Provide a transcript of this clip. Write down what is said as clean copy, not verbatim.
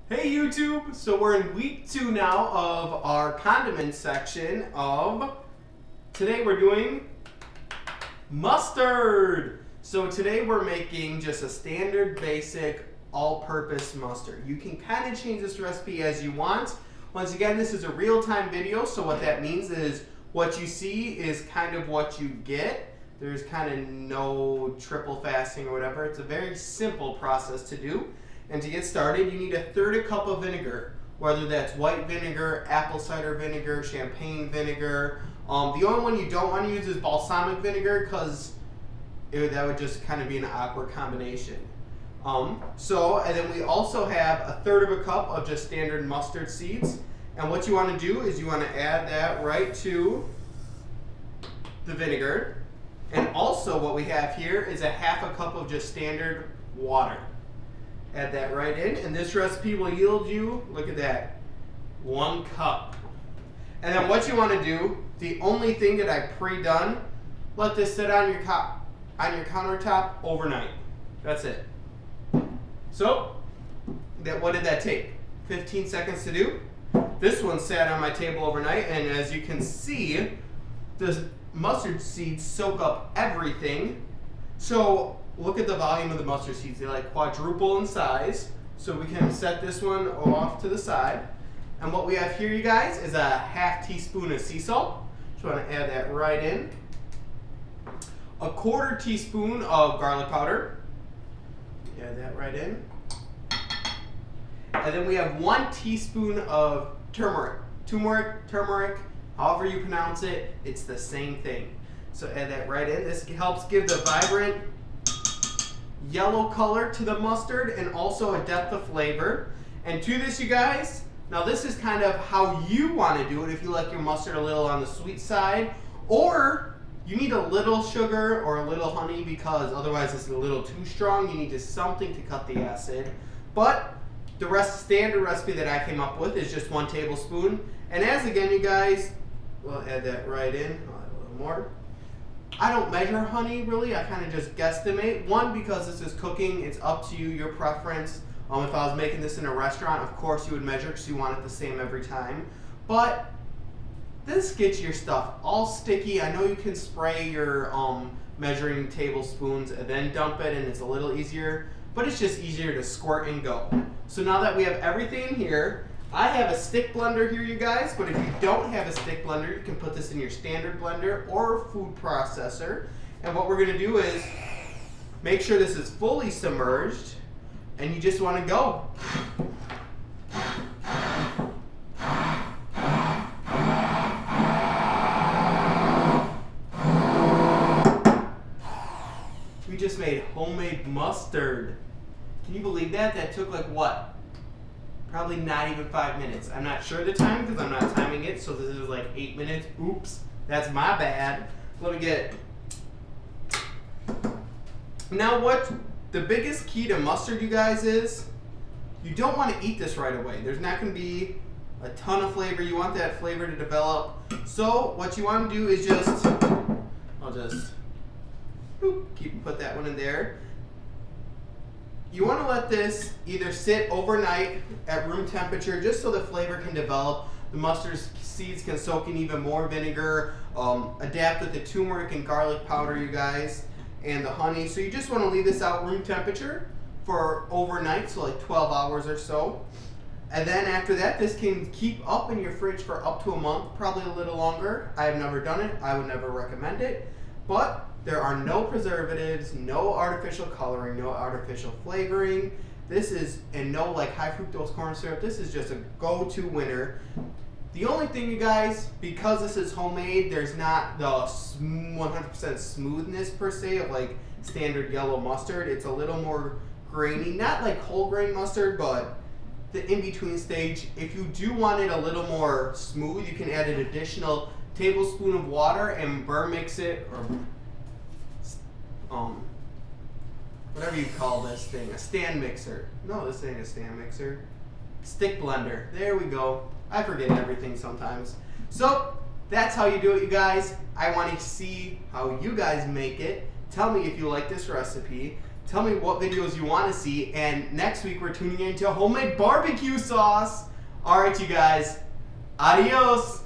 Hey YouTube! So we're in week 2 now of our condiment section of, today we're doing mustard! So today we're making just a standard basic all-purpose mustard. You can kind of change this recipe as you want. Once again, this is a real-time video, so what that means is what you see is kind of what you get. There's kind of no triple fasting or whatever. It's a very simple process to do. And to get started, you need 1/3 cup of vinegar, whether that's white vinegar, apple cider vinegar, champagne vinegar. The only one you don't want to use is balsamic vinegar because that would just kind of be an awkward combination. And then we also have 1/3 cup of just standard mustard seeds. And what you want to do is you want to add that right to the vinegar. And also what we have here is 1/2 cup of just standard water. Add that right in, and this recipe will yield you, look at that, 1 cup. And then what you want to do, the only thing that I pre-done, let this sit on your countertop overnight. That's it. So, what did that take? 15 seconds to do. This one sat on my table overnight, and as you can see, the mustard seeds soak up everything. So look at the volume of the mustard seeds. They like quadruple in size. So we can set this one off to the side. And what we have here, you guys, is 1/2 teaspoon of sea salt. So I want to add that right in. 1/4 teaspoon of garlic powder. Add that right in. And then we have 1 teaspoon of turmeric. Turmeric, however you pronounce it, it's the same thing. So add that right in. This helps give the vibrant yellow color to the mustard and also a depth of flavor. And to this, you guys, now this is kind of how you want to do it if you like your mustard a little on the sweet side, or you need a little sugar or a little honey because otherwise it's a little too strong. You need just something to cut the acid. But the standard recipe that I came up with is just 1 tablespoon. And as again, you guys, we'll add that right in. I'll add a little more. I don't measure honey really, I kind of just guesstimate. One, because this is cooking, it's up to you, your preference. If I was making this in a restaurant, of course you would measure because you want it the same every time. But this gets your stuff all sticky. I know you can spray your measuring tablespoons and then dump it and it's a little easier, but it's just easier to squirt and go. So now that we have everything in here, I have a stick blender here, you guys, but if you don't have a stick blender, you can put this in your standard blender or food processor. And what we're going to do is make sure this is fully submerged, and you just want to go. We just made homemade mustard. Can you believe that? That took like what? Probably not even 5 minutes. I'm not sure the time because I'm not timing it, so this is like 8 minutes. Oops, that's my bad. Let me get it. Now what the biggest key to mustard, you guys, is you don't want to eat this right away. There's not going to be a ton of flavor. You want that flavor to develop. So what you want to do is I'll just put that one in there. You want to let this either sit overnight at room temperature just so the flavor can develop. The mustard seeds can soak in even more vinegar, adapt with the turmeric and garlic powder, you guys, and the honey. So you just want to leave this out room temperature for overnight, so like 12 hours or so. And then after that, this can keep up in your fridge for up to a month, probably a little longer. I have never done it. I would never recommend it. But there are no preservatives, no artificial coloring, no artificial flavoring. This is, and no like high fructose corn syrup. This is just a go-to winner. The only thing, you guys, because this is homemade, there's not the 100% smoothness per se of like standard yellow mustard. It's a little more grainy, not like whole grain mustard, but the in-between stage. If you do want it a little more smooth, you can add an additional tablespoon of water and burr mix it, or whatever you call this thing, a stand mixer. No, this ain't a stand mixer. Stick blender. There we go. I forget everything sometimes. So that's how you do it, you guys. I want to see how you guys make it. Tell me if you like this recipe. Tell me what videos you want to see. And next week we're tuning into homemade barbecue sauce. All right, you guys. Adios.